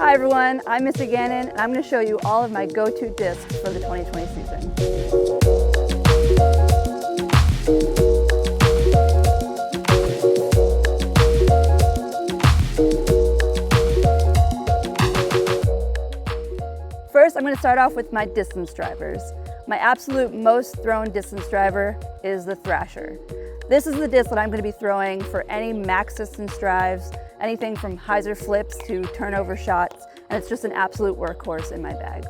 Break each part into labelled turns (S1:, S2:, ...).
S1: Hi everyone, I'm Missy Gannon and I'm going to show you all of my go-to discs for the 2020 season. First, I'm going to start off with my distance drivers. My absolute most thrown distance driver is the Thrasher. This is the disc that I'm going to be throwing for any max distance drives, anything from hyzer flips to turnover shots, and it's just an absolute workhorse in my bag.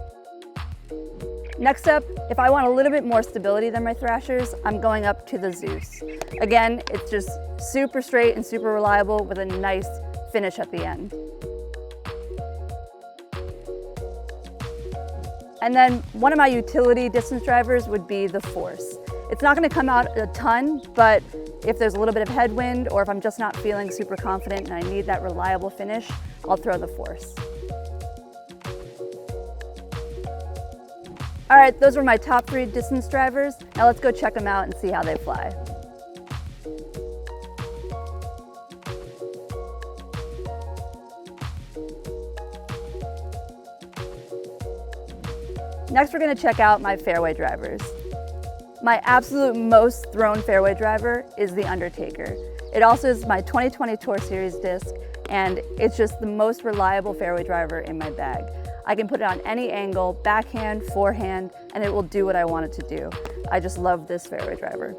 S1: Next up, if I want a little bit more stability than my Thrashers, I'm going up to the Zeus. Again, it's just super straight and super reliable with a nice finish at the end. And then one of my utility distance drivers would be the Force. It's not going to come out a ton, but if there's a little bit of headwind or if I'm just not feeling super confident and I need that reliable finish, I'll throw the Force. All right, those were my top 3 distance drivers. Now let's go check them out and see how they fly. Next, we're going to check out my fairway drivers. My absolute most thrown fairway driver is the Undertaker. It also is my 2020 Tour Series disc, and it's just the most reliable fairway driver in my bag. I can put it on any angle, backhand, forehand, and it will do what I want it to do. I just love this fairway driver.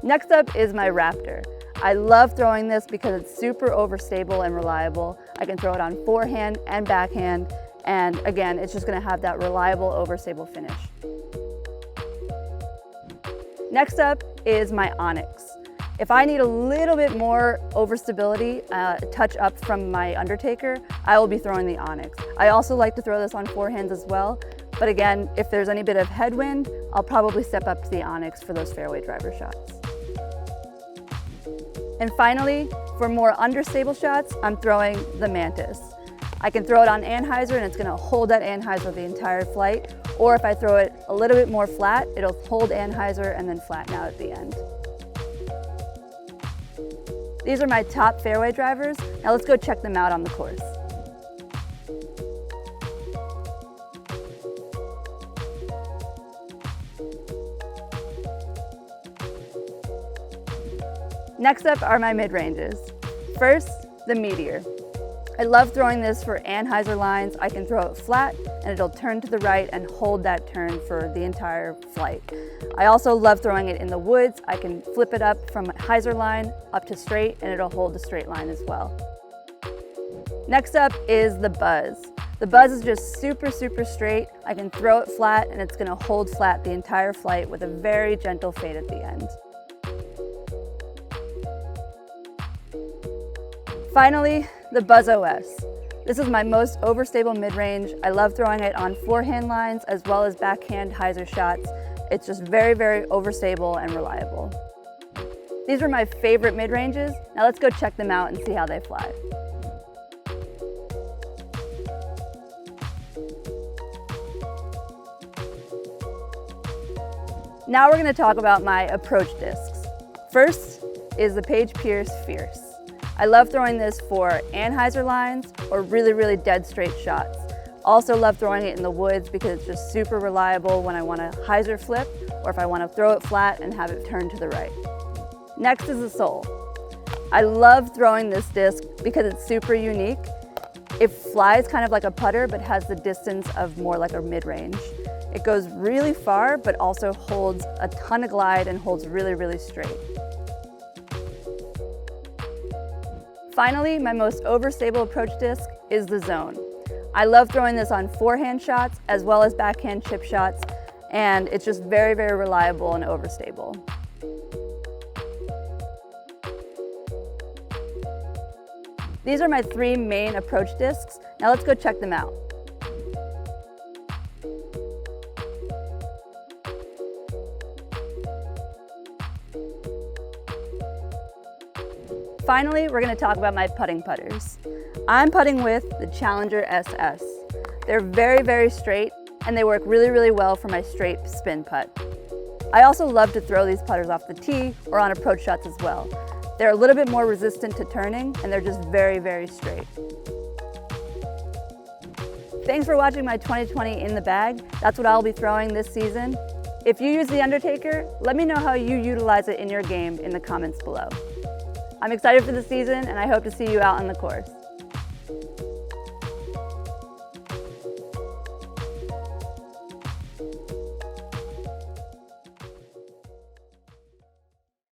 S1: Next up is my Raptor. I love throwing this because it's super overstable and reliable. I can throw it on forehand and backhand, and again, it's just going to have that reliable, overstable finish. Next up is my Onyx. If I need a little bit more overstability, touch up from my Undertaker, I will be throwing the Onyx. I also like to throw this on forehands as well, but again, if there's any bit of headwind, I'll probably step up to the Onyx for those fairway driver shots. And finally, for more understable shots, I'm throwing the Mantis. I can throw it on anhyzer and it's going to hold that anhyzer the entire flight, or if I throw it a little bit more flat, it'll hold anhyzer and then flatten out at the end. These are my top fairway drivers. Now let's go check them out on the course. Next up are my mid-ranges. First, the Meteor. I love throwing this for anhyzer lines. I can throw it flat and it'll turn to the right and hold that turn for the entire flight. I also love throwing it in the woods. I can flip it up from hyzer line up to straight and it'll hold the straight line as well. Next up is the Buzz. The Buzz is just super straight. I can throw it flat and it's gonna hold flat the entire flight with a very gentle fade at the end. Finally, the Buzz OS. This is my most overstable mid-range. I love throwing it on forehand lines as well as backhand hyzer shots. It's just very overstable and reliable. These are my favorite mid-ranges. Now let's go check them out and see how they fly. Now we're going to talk about my approach discs. First is the Paige Pierce Fierce. I love throwing this for anhyzer lines or really dead straight shots. Also love throwing it in the woods because it's just super reliable when I want to hyzer flip or if I want to throw it flat and have it turn to the right. Next is the Soul. I love throwing this disc because it's super unique. It flies kind of like a putter but has the distance of more like a mid-range. It goes really far but also holds a ton of glide and holds really straight. Finally, my most overstable approach disc is the Zone. I love throwing this on forehand shots as well as backhand chip shots, and it's just very reliable and overstable. These are my 3 main approach discs. Now let's go check them out. Finally, we're going to talk about my putting putters. I'm putting with the Challenger SS. They're very straight and they work really well for my straight spin putt. I also love to throw these putters off the tee or on approach shots as well. They're a little bit more resistant to turning and they're just very straight. Thanks for watching my 2020 in the bag. That's what I'll be throwing this season. If you use the Undertaker, let me know how you utilize it in your game in the comments below. I'm excited for the season and I hope to see you out on the course.